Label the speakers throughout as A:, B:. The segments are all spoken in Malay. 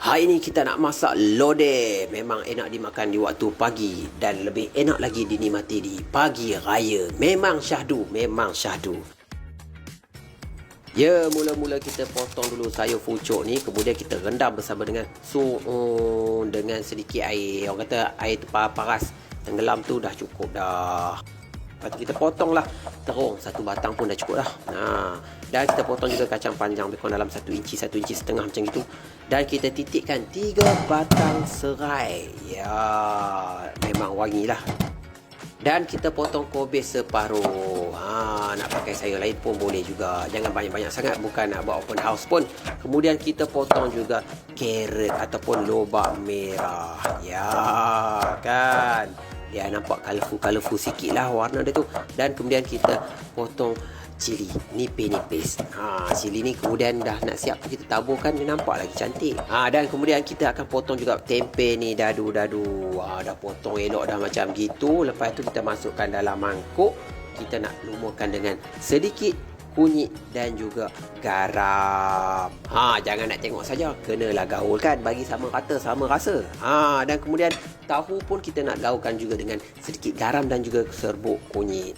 A: Hari ini kita nak masak lodeh. Memang enak dimakan di waktu pagi dan lebih enak lagi dinikmati di pagi raya. Memang syahdu, memang syahdu. Ya, mula-mula kita potong dulu sayur pucuk ni, kemudian kita rendam bersama dengan suun dengan sedikit air. Orang kata air paras tenggelam tu dah cukup dah. Lepas tu kita potonglah terung, satu batang pun dah cukup dah. Dan kita potong juga kacang panjang lebih kurang dalam 1 inci, 1 inci setengah macam itu. Dan kita titikkan 3 batang serai. Ya, memang wangi lah. Dan kita potong kobis separuh. Nak pakai sayur lain pun boleh juga. Jangan banyak-banyak sangat, bukan nak buat open house pun. Kemudian kita potong juga carrot ataupun lobak merah. Ya, kan? Dia nampak colourful sikit lah warna dia tu. Dan kemudian kita potong cili nipis-nipis. Cili ni kemudian dah nak siap kita taburkan, dia nampak lagi cantik. Dan kemudian kita akan potong juga tempe ni dadu-dadu. Dah potong elok dah macam gitu. Lepas tu kita masukkan dalam mangkuk. Kita nak lumurkan dengan sedikit kunyit dan juga garam. Jangan nak tengok saja, kenalah gaulkan bagi sama rata, sama rasa. Dan kemudian tahu pun kita nak gaulkan juga dengan sedikit garam dan juga serbuk kunyit.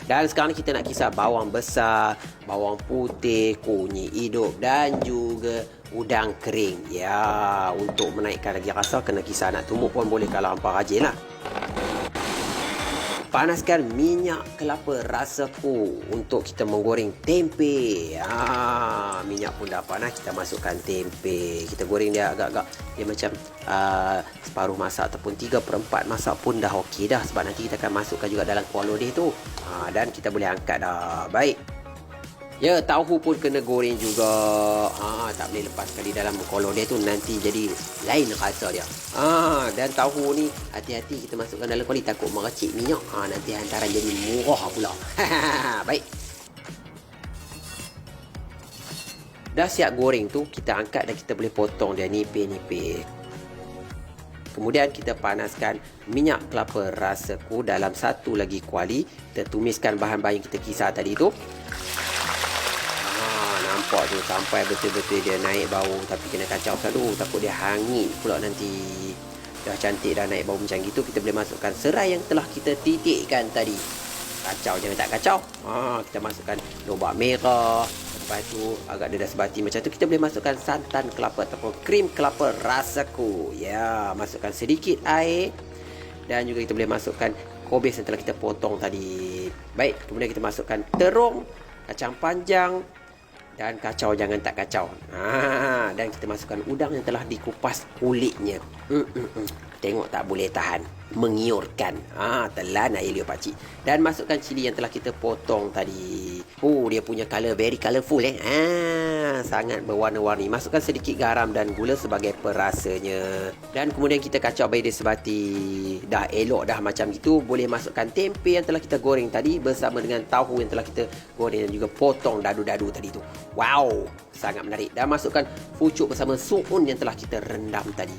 A: Dan sekarang kita nak kisar bawang besar, bawang putih, kunyit hidup dan juga udang kering. Ya, untuk menaikkan lagi rasa kena kisar, nak tumbuk pun boleh kalau hampa rajin lah. Panaskan minyak kelapa rasaku untuk kita menggoreng tempe. Minyak pun dah panas, kita masukkan tempe. Kita goreng dia agak-agak dia macam separuh masak ataupun 3/4 masak pun dah okey dah. Sebab nanti kita akan masukkan juga dalam kuah lodeh tu. Dan kita boleh angkat dah. Baik. Ya, tahu pun kena goreng juga. Tak boleh lepas sekali dalam kuah lodeh tu, nanti jadi lain rasa dia. Dan tahu ni hati-hati kita masukkan dalam kuali, takut meracik minyak. Nanti hantaran jadi murah pula. Baik. Dah siap goreng tu, kita angkat dan kita boleh potong dia nipis-nipis. Kemudian kita panaskan minyak kelapa rasaku dalam satu lagi kuali. Kita tumiskan bahan-bahan yang kita kisar tadi tu. Nampak tu sampai betul-betul dia naik bau, tapi kena kacau selalu, takut dia hangit pula nanti. Dah cantik dah naik bau macam gitu, kita boleh masukkan serai yang telah kita titikkan tadi. Kacau jangan tak kacau. Kita masukkan lobak merah. Lepas tu agak dia dah sebati macam tu, kita boleh masukkan santan kelapa ataupun krim kelapa rasaku. Ya, masukkan sedikit air. Dan juga kita boleh masukkan kobis yang telah kita potong tadi. Baik, kemudian kita masukkan terung, kacang panjang dan kacau jangan tak kacau. Dan kita masukkan udang yang telah dikupas kulitnya. Tengok tak boleh tahan, mengiurkan. Telan air liur pakcik. Dan masukkan cili yang telah kita potong tadi. Dia punya colour very colourful sangat berwarna-warni. Masukkan sedikit garam dan gula sebagai perasanya. Dan kemudian kita kacau bagi dia sebati. Dah elok dah macam gitu, boleh masukkan tempe yang telah kita goreng tadi bersama dengan tahu yang telah kita goreng dan juga potong dadu-dadu tadi tu. Wow, sangat menarik. Dan masukkan pucuk bersama suun yang telah kita rendam tadi.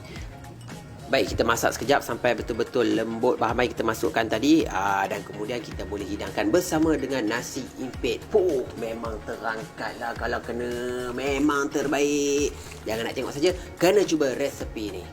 A: Baik, kita masak sekejap sampai betul-betul lembut bahan-bahan kita masukkan tadi. Dan kemudian kita boleh hidangkan bersama dengan nasi impit. Memang terangkat lah kalau kena. Memang terbaik. Jangan nak tengok saja, kena cuba resepi ni.